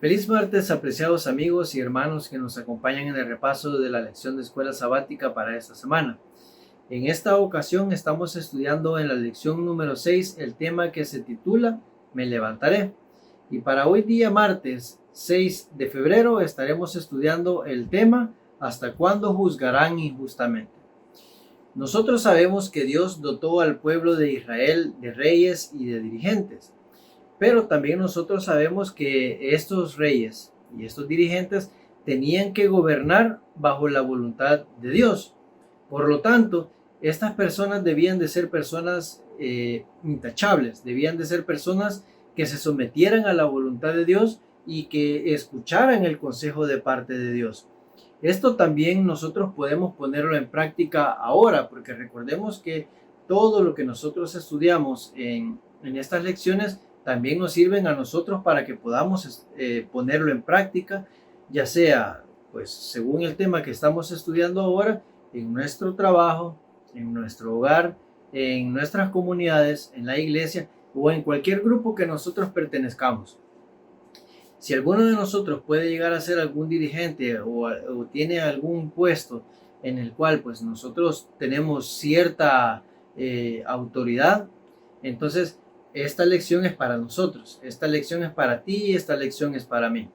Feliz martes, apreciados amigos y hermanos que nos acompañan en el repaso de la lección de escuela sabática para esta semana. En esta ocasión estamos estudiando en la lección número 6 el tema que se titula Me levantaré. Y para hoy día martes 6 de febrero estaremos estudiando el tema ¿Hasta cuándo juzgarán injustamente? Nosotros sabemos que Dios dotó al pueblo de Israel de reyes y de dirigentes. Pero también nosotros sabemos que estos reyes y estos dirigentes tenían que gobernar bajo la voluntad de Dios. Por lo tanto, estas personas debían de ser personas intachables, debían de ser personas que se sometieran a la voluntad de Dios y que escucharan el consejo de parte de Dios. Esto también nosotros podemos ponerlo en práctica ahora, porque recordemos que todo lo que nosotros estudiamos en estas lecciones también nos sirven a nosotros para que podamos ponerlo en práctica, ya sea pues según el tema que estamos estudiando ahora, en nuestro trabajo, en nuestro hogar, en nuestras comunidades, en la iglesia o en cualquier grupo que nosotros pertenezcamos. Si alguno de nosotros puede llegar a ser algún dirigente o tiene algún puesto en el cual pues nosotros tenemos cierta autoridad, entonces esta lección es para nosotros, esta lección es para ti y esta lección es para mí.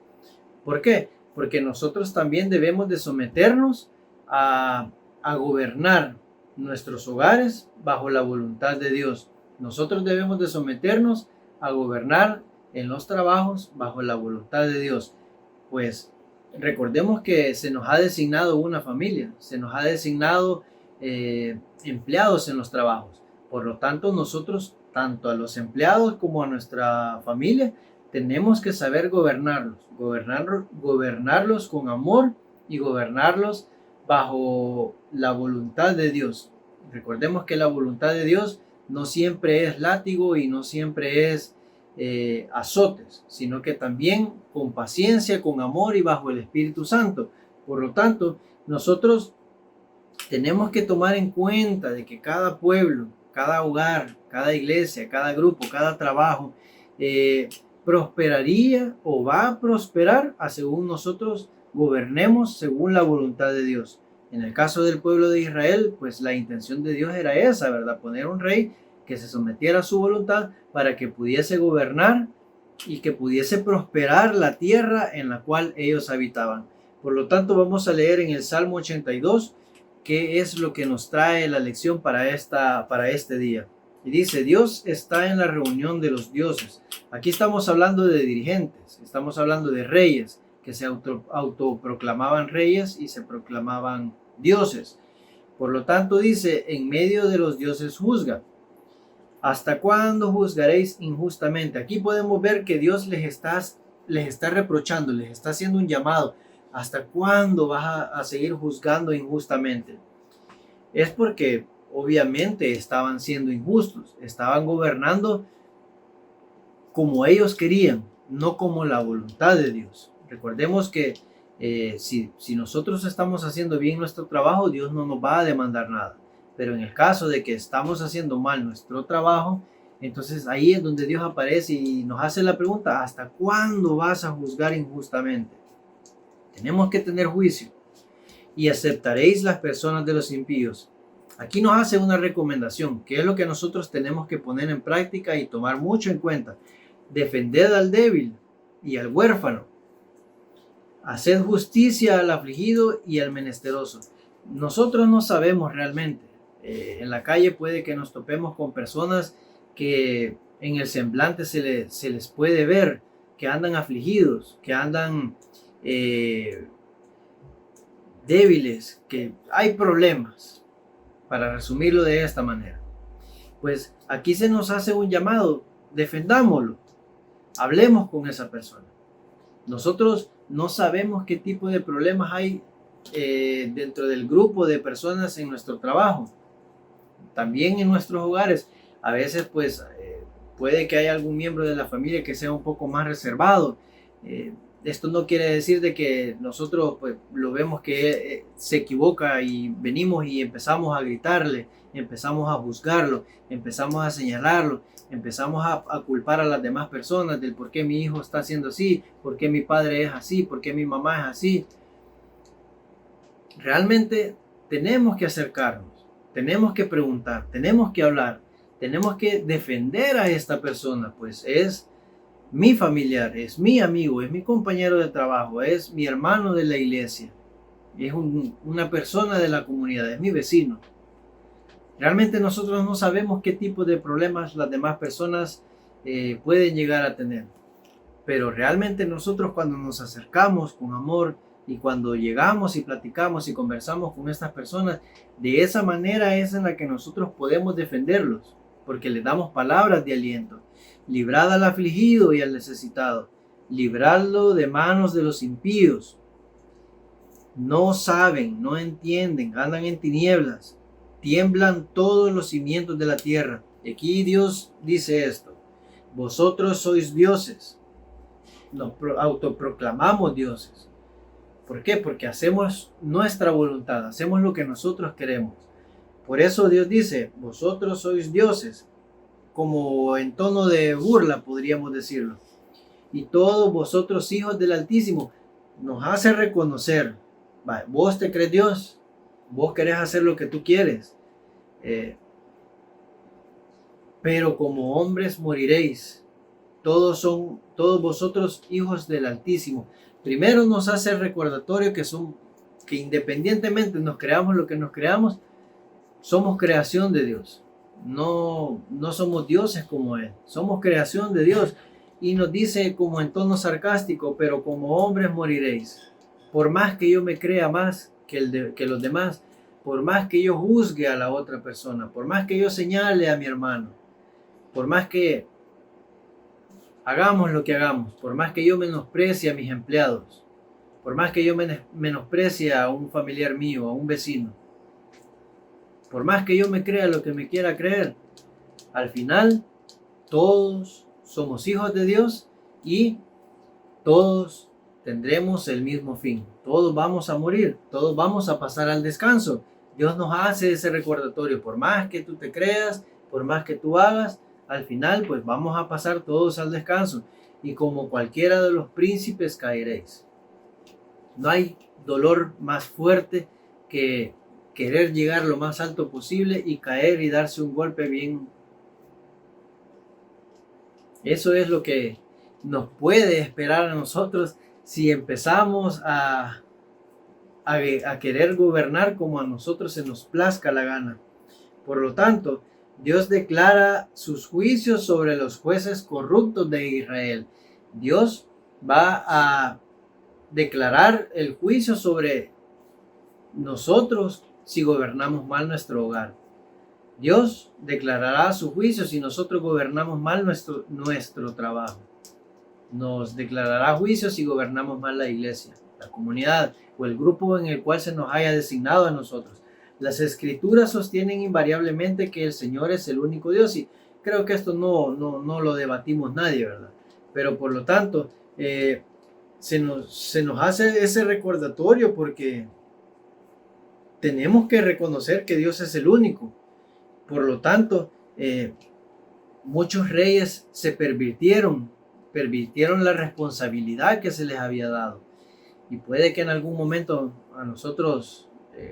¿Por qué? Porque nosotros también debemos de someternos a gobernar nuestros hogares bajo la voluntad de Dios. Nosotros debemos de someternos a gobernar en los trabajos bajo la voluntad de Dios. Pues recordemos que se nos ha designado una familia, se nos ha designado empleados en los trabajos. Por lo tanto, nosotros, tanto a los empleados como a nuestra familia, tenemos que saber gobernarlos con amor y gobernarlos bajo la voluntad de Dios. Recordemos que la voluntad de Dios no siempre es látigo y no siempre es azotes, sino que también con paciencia, con amor y bajo el Espíritu Santo. Por lo tanto, nosotros tenemos que tomar en cuenta de que cada pueblo, cada hogar, cada iglesia, cada grupo, cada trabajo prosperaría o va a prosperar según nosotros gobernemos según la voluntad de Dios. En el caso del pueblo de Israel, pues la intención de Dios era esa, ¿verdad? Poner un rey que se sometiera a su voluntad para que pudiese gobernar y que pudiese prosperar la tierra en la cual ellos habitaban. Por lo tanto, vamos a leer en el Salmo 82 qué es lo que nos trae la lección para este día. Y dice, Dios está en la reunión de los dioses. Aquí estamos hablando de dirigentes, estamos hablando de reyes que se autoproclamaban reyes y se proclamaban dioses. Por lo tanto dice, en medio de los dioses juzga. ¿Hasta cuándo juzgaréis injustamente? Aquí podemos ver que Dios les está reprochando, les está haciendo un llamado. ¿Hasta cuándo vas a seguir juzgando injustamente? Es porque obviamente estaban siendo injustos, estaban gobernando como ellos querían, no como la voluntad de Dios. Recordemos que si nosotros estamos haciendo bien nuestro trabajo, Dios no nos va a demandar nada. Pero en el caso de que estamos haciendo mal nuestro trabajo, entonces ahí es donde Dios aparece y nos hace la pregunta, ¿hasta cuándo vas a juzgar injustamente? Tenemos que tener juicio. Y aceptaréis las personas de los impíos. Aquí nos hace una recomendación, que es lo que nosotros tenemos que poner en práctica y tomar mucho en cuenta. Defended al débil y al huérfano. Haced justicia al afligido y al menesteroso. Nosotros no sabemos realmente. En la calle puede que nos topemos con personas que en el semblante se les puede ver que andan afligidos, que andan débiles, que hay problemas, para resumirlo de esta manera. Pues aquí se nos hace un llamado, defendámoslo, hablemos con esa persona. Nosotros no sabemos qué tipo de problemas hay dentro del grupo de personas en nuestro trabajo, también en nuestros hogares. A veces pues puede que haya algún miembro de la familia que sea un poco más reservado. Esto no quiere decir de que nosotros pues lo vemos que se equivoca y venimos y empezamos a gritarle empezamos a juzgarlo, empezamos a señalarlo, empezamos a culpar a las demás personas del por qué mi hijo está haciendo así, por qué mi padre es así, por qué mi mamá es así. Realmente tenemos que acercarnos, tenemos que preguntar, tenemos que hablar, tenemos que defender a esta persona, pues es mi familiar, es mi amigo, es mi compañero de trabajo, es mi hermano de la iglesia, es una persona de la comunidad, es mi vecino. Realmente nosotros no sabemos qué tipo de problemas las demás personas pueden llegar a tener. Pero realmente nosotros cuando nos acercamos con amor y cuando llegamos y platicamos y conversamos con estas personas, de esa manera es en la que nosotros podemos defenderlos, porque les damos palabras de aliento. Librad al afligido y al necesitado, libradlo de manos de los impíos. No saben, no entienden, andan en tinieblas, tiemblan todos los cimientos de la tierra. Y aquí Dios dice esto: vosotros sois dioses. Nos autoproclamamos dioses. ¿Por qué? Porque hacemos nuestra voluntad, hacemos lo que nosotros queremos. Por eso Dios dice, vosotros sois dioses, como en tono de burla podríamos decirlo. Y todos vosotros hijos del Altísimo, nos hace reconocer, vos te crees Dios, vos querés hacer lo que tú quieres, pero como hombres moriréis. Todos vosotros hijos del Altísimo. Primero nos hace el recordatorio que independientemente nos creamos lo que nos creamos, somos creación de Dios. No somos dioses como Él, somos creación de Dios. Y nos dice como en tono sarcástico, pero como hombres moriréis. Por más que yo me crea más que los demás, por más que yo juzgue a la otra persona, por más que yo señale a mi hermano, por más que hagamos lo que hagamos, por más que yo menosprecie a mis empleados, por más que yo menosprecie a un familiar mío, a un vecino, por más que yo me crea lo que me quiera creer, al final todos somos hijos de Dios y todos tendremos el mismo fin. Todos vamos a morir, todos vamos a pasar al descanso. Dios nos hace ese recordatorio, por más que tú te creas, por más que tú hagas, al final pues vamos a pasar todos al descanso, y como cualquiera de los príncipes caeréis. No hay dolor más fuerte que querer llegar lo más alto posible y caer y darse un golpe bien. Eso es lo que nos puede esperar a nosotros si empezamos a querer gobernar como a nosotros se nos plazca la gana. Por lo tanto, Dios declara sus juicios sobre los jueces corruptos de Israel. Dios va a declarar el juicio sobre nosotros si gobernamos mal nuestro hogar. Dios declarará su juicio si nosotros gobernamos mal nuestro trabajo. Nos declarará juicio si gobernamos mal la iglesia, la comunidad o el grupo en el cual se nos haya designado a nosotros. Las escrituras sostienen invariablemente que el Señor es el único Dios, y creo que esto no lo debatimos nadie, ¿verdad? Pero por lo tanto, se nos hace ese recordatorio porque tenemos que reconocer que Dios es el único. Por lo tanto, muchos reyes se pervirtieron la responsabilidad que se les había dado. Y puede que en algún momento a nosotros,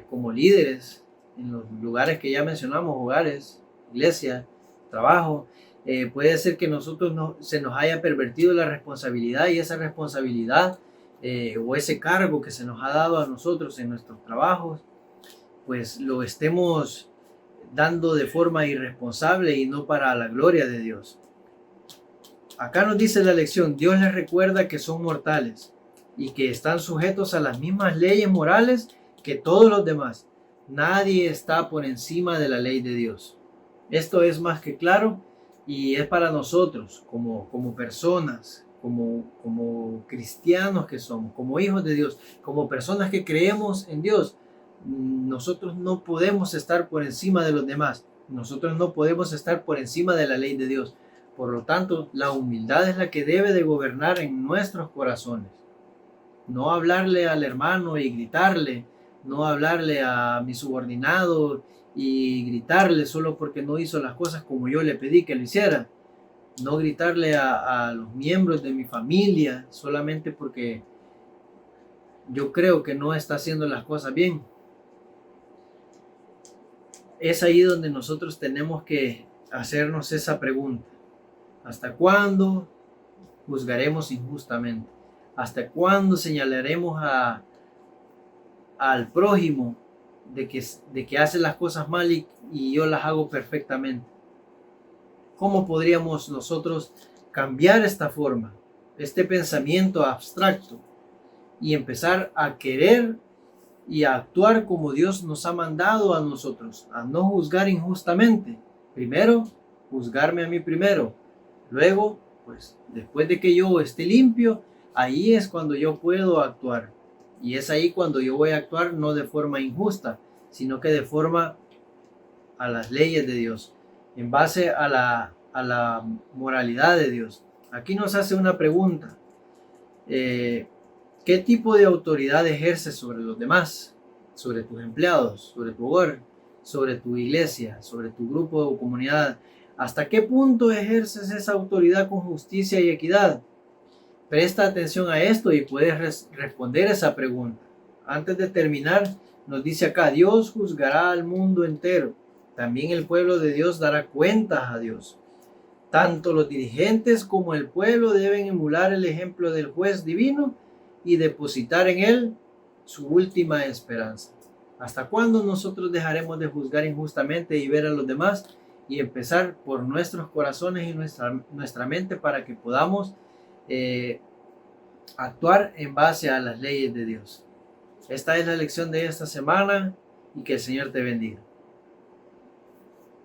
como líderes, en los lugares que ya mencionamos, hogares, iglesia, trabajo, puede ser que nosotros se nos haya pervertido la responsabilidad, y esa responsabilidad o ese cargo que se nos ha dado a nosotros en nuestros trabajos, pues lo estemos dando de forma irresponsable y no para la gloria de Dios. Acá nos dice la lección: Dios les recuerda que son mortales y que están sujetos a las mismas leyes morales que todos los demás. Nadie está por encima de la ley de Dios. Esto es más que claro, y es para nosotros como personas, como cristianos que somos, como hijos de Dios, como personas que creemos en Dios. Nosotros no podemos estar por encima de los demás. Nosotros no podemos estar por encima de la ley de Dios. Por lo tanto, la humildad es la que debe de gobernar en nuestros corazones. No hablarle al hermano y gritarle, no hablarle a mi subordinado y gritarle solo porque no hizo las cosas como yo le pedí que lo hiciera. No gritarle a los miembros de mi familia solamente porque yo creo que no está haciendo las cosas bien. Es ahí donde nosotros tenemos que hacernos esa pregunta. ¿Hasta cuándo juzgaremos injustamente? ¿Hasta cuándo señalaremos al prójimo de que hace las cosas mal y yo las hago perfectamente? ¿Cómo podríamos nosotros cambiar esta forma, este pensamiento abstracto, y empezar a querer y a actuar como Dios nos ha mandado a nosotros, a no juzgar injustamente? Primero, juzgarme a mí primero. Luego, pues después de que yo esté limpio, ahí es cuando yo puedo actuar. Y es ahí cuando yo voy a actuar no de forma injusta, sino que de forma a las leyes de Dios, en base a la moralidad de Dios. Aquí nos hace una pregunta. ¿Qué tipo de autoridad ejerces sobre los demás? Sobre tus empleados, sobre tu hogar, sobre tu iglesia, sobre tu grupo o comunidad. ¿Hasta qué punto ejerces esa autoridad con justicia y equidad? Presta atención a esto y puedes responder esa pregunta. Antes de terminar, nos dice acá: Dios juzgará al mundo entero. También el pueblo de Dios dará cuentas a Dios. Tanto los dirigentes como el pueblo deben emular el ejemplo del juez divino y depositar en él su última esperanza. ¿Hasta cuándo nosotros dejaremos de juzgar injustamente y ver a los demás y empezar por nuestros corazones y nuestra mente para que podamos actuar en base a las leyes de Dios? Esta es la lección de esta semana y que el Señor te bendiga.